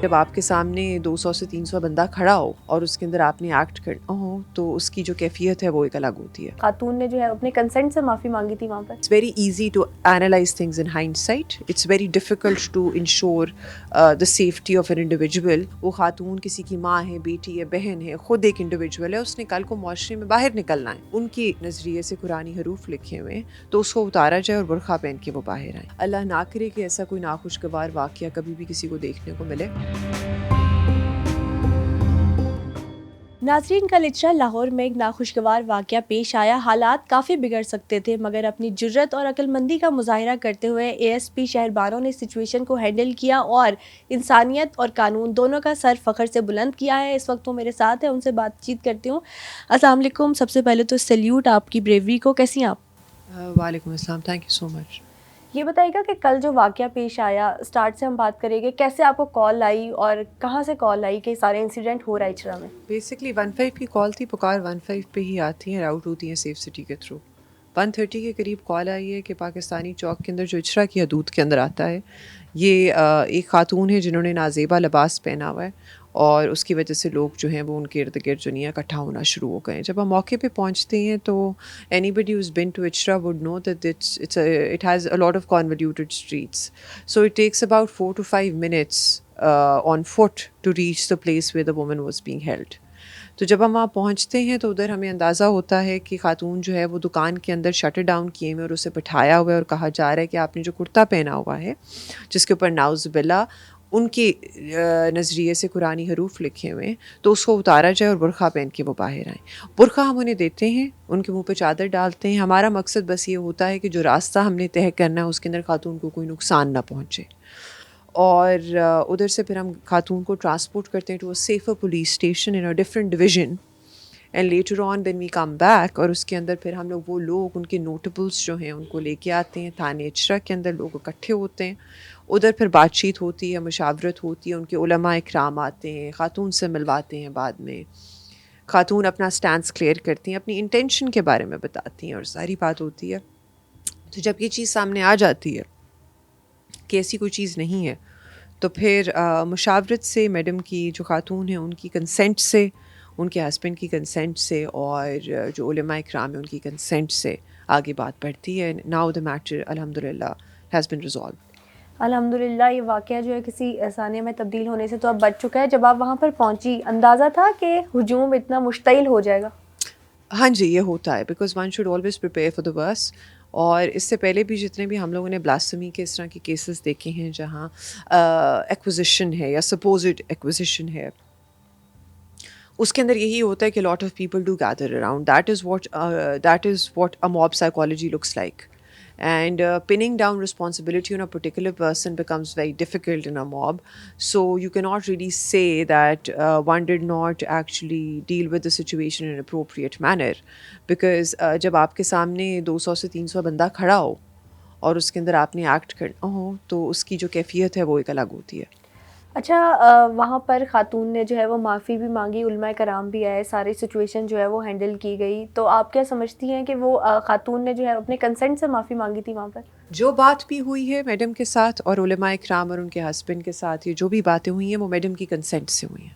جب آپ کے سامنے 200 سے 300 بندہ کھڑا ہو اور اس کے اندر آپ نے ایکٹ کرنا ہو تو اس کی جو کیفیت ہے وہ ایک الگ ہوتی ہے. خاتون نے جو ہے اپنے کنسنٹ سے معافی مانگی تھی وہاں پر. It's very easy to analyze things in hindsight. It's very difficult to ensure the safety of an individual. وہ خاتون کسی کی ماں ہے, بیٹی ہے, بہن ہے, خود ایک انڈیویجول ہے, اس نے کل کو معاشرے میں باہر نکلنا ہے. ان کے نظریے سے قرآنی حروف لکھے ہوئے ہیں تو اس کو اتارا جائے اور برقع پہن کے وہ باہر آئیں. اللہ نہ کرے کہ ایسا کوئی ناخوشگوار واقعہ کبھی بھی کسی کو دیکھنے کو ملے. ناظرین, کل اچرا لاہور میں ایک ناخوشگوار واقعہ پیش آیا. حالات کافی بگڑ سکتے تھے مگر اپنی جرت اور عقل مندی کا مظاہرہ کرتے ہوئے اے ایس پی شہر بانو نے سچویشن کو ہینڈل کیا اور انسانیت اور قانون دونوں کا سر فخر سے بلند کیا ہے. اس وقت وہ میرے ساتھ ہیں, ان سے بات چیت کرتی ہوں. السلام علیکم. سب سے پہلے تو سیلیوٹ آپ کی بریوری کو. کیسی ہیں آپ؟ وعلیکم السلام, تھینک یو سو مچ. یہ بتائیے گا کہ کل جو واقعہ پیش آیا, اسٹارٹ سے ہم بات کریں گے, کیسے آپ کو کال آئی اور کہاں سے کال آئی کہ سارے انسیڈنٹ ہو رہا ہے اچرا میں؟ بیسکلی 15 کی کال تھی, پکار 15 پہ ہی آتی ہیں, راؤٹ ہوتی ہیں سیف سٹی کے تھرو. 1:30 کے قریب کال آئی ہے کہ پاکستانی چوک کے اندر جو اچرا کی حدود کے اندر آتا ہے, یہ ایک خاتون ہے جنہوں نے نازیبا لباس پہنا ہوا ہے اور اس کی وجہ سے لوگ جو ہیں وہ ان کے ارد گرد جو نہیں اکٹھا ہونا شروع ہو گئے. جب ہم موقع پہ پہنچتے ہیں تو anybody who's been to Ichhra would know that it has a lot of convoluted streets, so it takes about 4 to 5 minutes on foot to reach the place where the woman was being held. تو جب ہم وہاں پہنچتے ہیں تو ادھر ہمیں اندازہ ہوتا ہے کہ خاتون جو ہے وہ دکان کے اندر شٹر ڈاؤن کیے ہوئے اور اسے بٹھایا ہوا ہے اور کہا جا رہا ہے کہ آپ نے جو کرتا پہنا ہوا ہے جس کے اوپر نعوذ باللہ ان کے نظریے سے قرآنی حروف لکھے ہوئے ہیں تو اس کو اتارا جائے اور برقع پہن کے وہ باہر آئیں. برقع ہم انہیں دیتے ہیں, ان کے منہ پہ چادر ڈالتے ہیں. ہمارا مقصد بس یہ ہوتا ہے کہ جو راستہ ہم نے طے کرنا ہے اس کے اندر خاتون کو کوئی نقصان نہ پہنچے, اور ادھر سے پھر ہم خاتون کو ٹرانسپورٹ کرتے ہیں to a safer police station in a different division, and later on when we come back. اور اس کے اندر پھر ہم لوگ وہ لوگ ان کے نوٹیبلس جو ہیں ان کو لے کے آتے ہیں تھانے اچرا کے اندر. لوگ اکٹھے ہوتے ہیں, ادھر پھر بات چیت ہوتی ہے, مشاورت ہوتی ہے, ان کے علماء اکرام آتے ہیں, خاتون سے ملواتے ہیں. بعد میں خاتون اپنا سٹینس کلیئر کرتی ہیں, اپنی انٹینشن کے بارے میں بتاتی ہیں اور ساری بات ہوتی ہے. تو جب یہ چیز سامنے آ جاتی ہے کہ ایسی کوئی چیز نہیں ہے تو پھر مشاورت سے میڈم کی جو خاتون ہیں ان کی کنسنٹ سے, ان کے ہسبینڈ کی کنسنٹ سے اور جو علماء اکرام ہیں ان کی کنسنٹ سے آگے بات بڑھتی ہے. ناؤ دا میٹر الحمدللہ ہیز بین ریزالوڈ. الحمدللہ یہ واقعہ جو ہے کسی ثانیہ میں تبدیل ہونے سے تو اب بچ چکا ہے. جب آپ وہاں پر پہنچی اندازہ تھا کہ ہجوم اتنا مشتعل ہو جائے گا؟ ہاں جی, یہ ہوتا ہے because one should always prepare for the worst. اور اس سے پہلے بھی جتنے بھی ہم لوگوں نے بلاسفمی کے اس طرح کے کیسز دیکھے ہیں جہاں ایکوزیشن ہے یا سپوزڈ ایکوزیشن ہے, اس کے اندر یہی ہوتا ہے کہ lot of people do گیدر around. That is what a mob psychology looks like. And pinning down responsibility on a particular person becomes very difficult in a mob. So you cannot really say that one did not actually deal with the situation in an appropriate manner. Because جب آپ کے سامنے 200 سے 300 بندہ کھڑا ہو اور اس کے اندر آپ نے ایکٹ کرنا ہو تو اس کی جو کیفیت ہے وہ ایک الگ ہوتی ہے. اچھا, وہاں پر خاتون نے جو ہے وہ معافی بھی مانگی, علماء کرام بھی آئے, ساری سچویشن جو ہے وہ ہینڈل کی گئی. تو آپ کیا سمجھتی ہیں کہ وہ خاتون نے جو ہے اپنے کنسنٹ سے معافی مانگی تھی وہاں پر؟ جو بات بھی ہوئی ہے میڈم کے ساتھ اور علماء اکرام اور ان کے ہسبینڈ کے ساتھ, یہ جو بھی باتیں ہوئی ہیں وہ میڈم کی کنسنٹ سے ہوئی ہیں.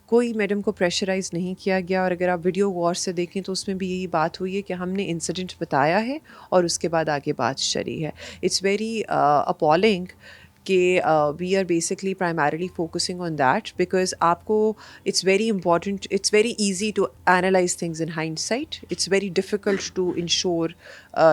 کوئی میڈم کو پریشرائز نہیں کیا گیا. اور اگر آپ ویڈیو غور سے دیکھیں تو اس میں بھی یہی بات ہوئی ہے کہ ہم نے انسیڈنٹ بتایا ہے اور اس کے بعد آگے بات چلی ہے. اٹس ویری اپالنگ کہ we are basically primarily focusing on that because آپ کو it's very important, it's very easy to analyse things in hindsight. It's very difficult to ensure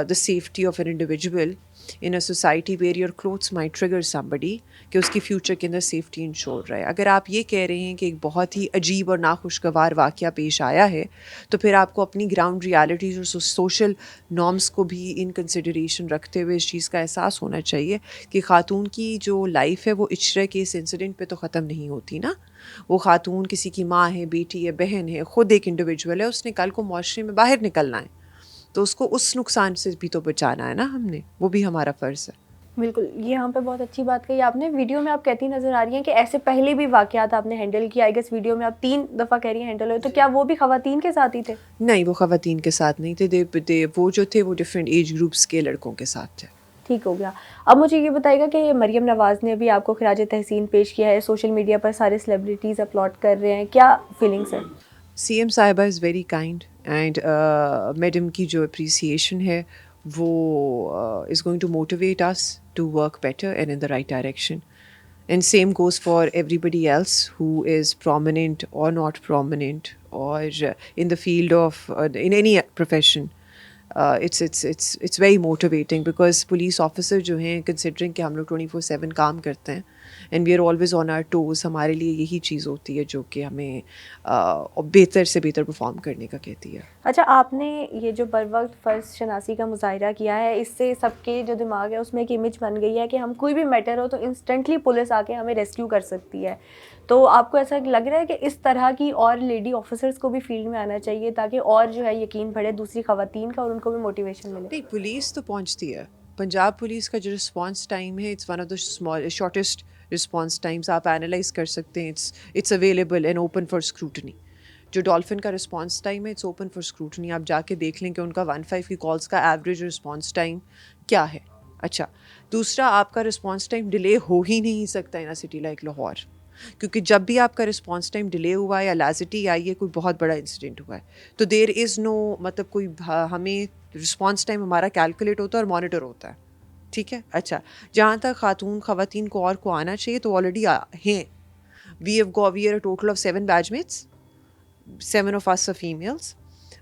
the safety of an individual in a society where your clothes might trigger somebody کہ اس کی future کے اندر safety ensure رہے. اگر آپ یہ کہہ رہے ہیں کہ ایک بہت ہی عجیب اور ناخوشگوار واقعہ پیش آیا ہے تو پھر آپ کو اپنی گراؤنڈ ریالٹیز اور سوشل نارمس کو بھی ان کنسیڈریشن رکھتے ہوئے اس چیز کا احساس ہونا چاہیے کہ خاتون کی جو لائف ہے وہ اچرے کے اس انسیڈنٹ پہ تو ختم نہیں ہوتی نا. وہ خاتون کسی کی ماں ہے, بیٹی ہے, بہن ہے, خود ایک انڈیویجول ہے, اس نے کل کو معاشرے میں باہر نکلنا ہے تو اس کو اس نقصان سے بھی تو بچانا ہے نا ہم نے, وہ بھی ہمارا فرض ہے. بالکل, یہ یہاں پہ بہت اچھی بات کہی آپ نے. ویڈیو میں آپ کہتی نظر آ رہی ہیں کہ ایسے پہلے بھی واقعات آپ نے ہینڈل کیا. آئی گیس ویڈیو میں آپ 3 دفعہ کہہ رہی ہیں ہینڈل ہوئے, تو کیا وہ بھی خواتین کے ساتھ ہی تھے؟ نہیں, وہ خواتین کے ساتھ نہیں تھے. وہ جو تھے وہ ڈفرینٹ ایج گروپس کے لڑکوں کے ساتھ تھے. ٹھیک ہو گیا. اب مجھے یہ بتائیے گا کہ مریم نواز نے بھی آپ کو خراج تحسین پیش کیا ہے, سوشل میڈیا پر سارے سیلیبریٹیز اپلوڈ کر رہے ہیں, کیا فیلنگس ہیں؟ سی ایم صاحبہ is very kind and madam کی جو اپریسیشن ہے وہ is going to motivate us to work better and in the right direction. And same goes for everybody else who is prominent or not prominent or in the field of in any profession. It's very motivating because police officer جو ہیں considering کہ ہم لوگ 24/7 کام کرتے ہیں and we are always on our toes, ہمارے لیے یہی چیز ہوتی ہے جو کہ ہمیں بہتر سے بہتر پرفارم کرنے کا کہتی ہے. اچھا, آپ نے یہ جو بر وقت فرض شناسی کا مظاہرہ کیا ہے, اس سے سب کے جو دماغ ہے اس میں ایک امیج بن گئی ہے کہ ہم کوئی بھی میٹر ہو تو انسٹنٹلی پولیس آ کے ہمیں ریسکیو کر سکتی ہے. تو آپ کو ایسا لگ رہا ہے کہ اس طرح کی اور لیڈی آفیسرس کو بھی فیلڈ میں آنا چاہیے تاکہ اور جو ہے یقین بڑھے دوسری خواتین کا اور ان کو بھی موٹیویشن ملے؟ نہیں, پولیس تو پہنچتی ہے. پنجاب پولیس کا جو رسپانس ٹائم ہے it's one of the shortest response times. آپ اینالائز کر سکتے ہیں, it's available and open for scrutiny. جو ڈولفن کا رسپانس ٹائم ہے اٹس اوپن فار اسکروٹنی. آپ جا کے دیکھ لیں کہ ان کا 15 کی کالس کا ایوریج رسپانس ٹائم کیا ہے. اچھا, دوسرا آپ کا رسپانس ٹائم ڈیلے ہو ہی نہیں سکتا ان اے سٹی لائک لاہور, کیونکہ جب بھی آپ کا رسپانس ٹائم ڈیلے ہوا ہے یا لازٹی آئی ہے, کوئی بہت بڑا انسیڈنٹ ہوا ہے, تو دیر از نو مطلب کوئی ہمیں رسپانس ٹائم ہمارا کیلکولیٹ ہوتا ہے اور مانیٹر ہوتا ہے. ٹھیک ہے. اچھا, جہاں تک خواتین کو اور کو آنا چاہیے تو آلریڈی ہیں. We are a total of 7 batch mates. 7 of us are females.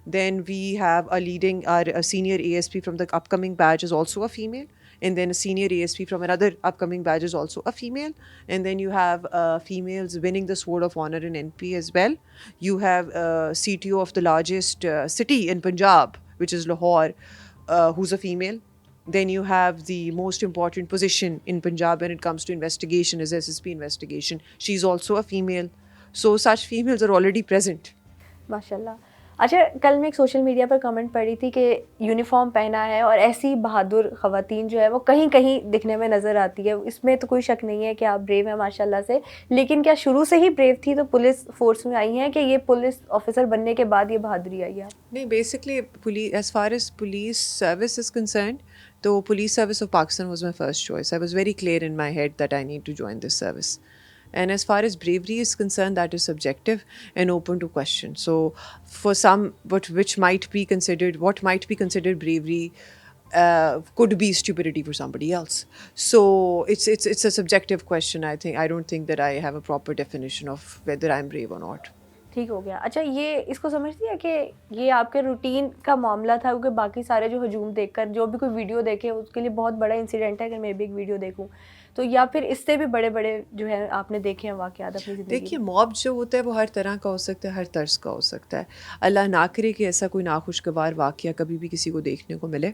Then we have a senior ASP from the upcoming batch is also a female. And then a senior ASP from another upcoming batch is also a female. And then you have females winning the Sword of Honor in NP as well. You have CTO of the largest city in Punjab, which is Lahore, who's a female. Then you have the most important position in Punjab when it comes to investigation is SSP investigation. She's also a female. So such females are already present. ماشاء اللہ. اچھا, کل میں ایک social media پر comment پڑھی تھی کہ uniform پہنا ہے اور ایسی بہادر خواتین جو ہے وہ کہیں کہیں دکھنے میں نظر آتی ہے. اس میں تو کوئی شک نہیں ہے کہ آپ بریو ہیں ماشاء اللہ سے, لیکن کیا شروع سے ہی بریو تھی تو پولیس فورس میں آئی ہیں کہ یہ پولیس آفیسر بننے کے بعد یہ بہادری آئی ہے؟ نہیں, basically as far as police service is concerned تو police service of Pakistan was my first choice. I was very clear in my head that I need to join this service. And as far as bravery is concerned, that is subjective and open to question. So for some, what might be considered bravery could be stupidity for somebody else. So it's a subjective question. I don't think that I have a proper definition of whether I'm brave or not. ٹھیک ہو گیا. اچھا, یہ اس کو سمجھتی ہے کہ یہ آپ کے روٹین کا معاملہ تھا, کیونکہ باقی سارے جو ہجوم دیکھ کر جو بھی کوئی ویڈیو دیکھے اس کے لیے بہت بڑا انسیڈنٹ ہے کہ میں بھی ایک ویڈیو دیکھوں, تو یا پھر اس سے بھی بڑے بڑے جو ہے آپ نے دیکھے ہیں واقعات اپنی زندگی؟ دیکھیے, موب جو ہوتا ہے وہ ہر طرح کا ہو سکتا ہے, ہر طرز کا ہو سکتا ہے. اللہ نہ کرے کہ ایسا کوئی ناخوشگوار واقعہ کبھی بھی کسی کو دیکھنے کو ملے,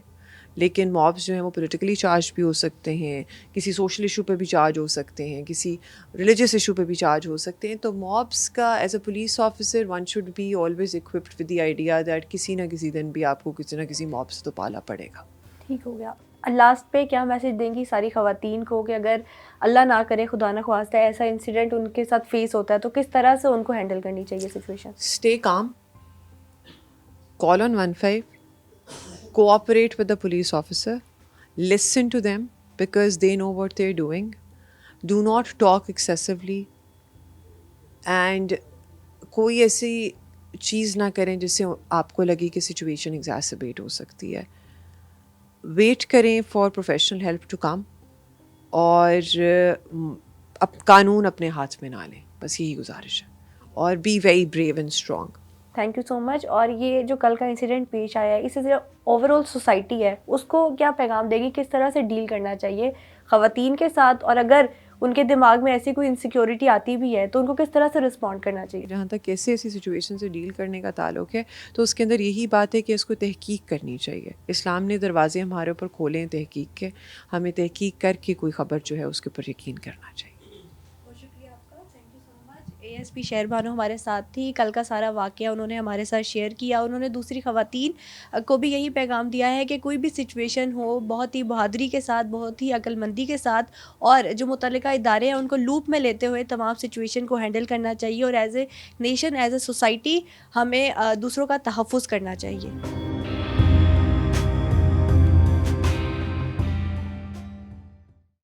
لیکن موبس جو ہیں وہ پولیٹیکلی چارج بھی ہو سکتے ہیں, کسی سوشل ایشو پہ بھی چارج ہو سکتے ہیں, کسی ریلیجیس ایشو پہ بھی چارج ہو سکتے ہیں. تو موبس کا as a police officer one should be always occupied with the idea that کسی نہ کسی دن بھی آپ کو کسی نہ کسی موب سے تو پالا پڑے گا. ٹھیک ہو گیا. لاسٹ پہ کیا میسج دیں گی ساری خواتین کو کہ اگر اللہ نہ کرے خدا نہ خواستہ ایسا انسیڈنٹ ان کے ساتھ فیس ہوتا ہے تو کس طرح سے ان کو ہینڈل کرنی چاہیے situation? Stay calm, call on 15, cooperate with the police officer, listen to them because they know what they're doing, do not talk excessively, and کوئی ایسی چیز نہ کریں جس سے آپ کو لگے کہ سچویشن ایگزاسبیٹ ہو سکتی ہے. ویٹ کریں for professional help to come, اور اب قانون اپنے ہاتھ میں نہ لیں, بس یہی گزارش ہے. اور be very brave and strong. Thank you so much. اور یہ جو کل کا انسیڈنٹ پیش آیا ہے, اس سے اوور آل سوسائٹی ہے اس کو کیا پیغام دے گی, کس طرح سے ڈیل کرنا چاہیے خواتین کے ساتھ, اور اگر ان کے دماغ میں ایسی کوئی انسیکیورٹی آتی بھی ہے تو ان کو کس طرح سے رسپونڈ کرنا چاہیے؟ جہاں تک ایسی سچویشن سے ڈیل کرنے کا تعلق ہے تو اس کے اندر یہی بات ہے کہ اس کو تحقیق کرنی چاہیے. اسلام نے دروازے ہمارے اوپر کھولے ہیں تحقیق کے, ہمیں تحقیق کر کے کوئی خبر جو ہے اس کے اوپر یقین کرنا چاہیے. ASP شہر بانو ہمارے ساتھ تھی. کل کا سارا واقعہ انہوں نے ہمارے ساتھ شیئر کیا. انہوں نے دوسری خواتین کو بھی یہی پیغام دیا ہے کہ کوئی بھی سچویشن ہو بہت ہی بہادری کے ساتھ, بہت ہی عقل مندی کے ساتھ, اور جو متعلقہ ادارے ہیں ان کو لوپ میں لیتے ہوئے تمام سچویشن کو ہینڈل کرنا چاہیے, اور as a nation, as a society ہمیں دوسروں کا تحفظ کرنا چاہیے.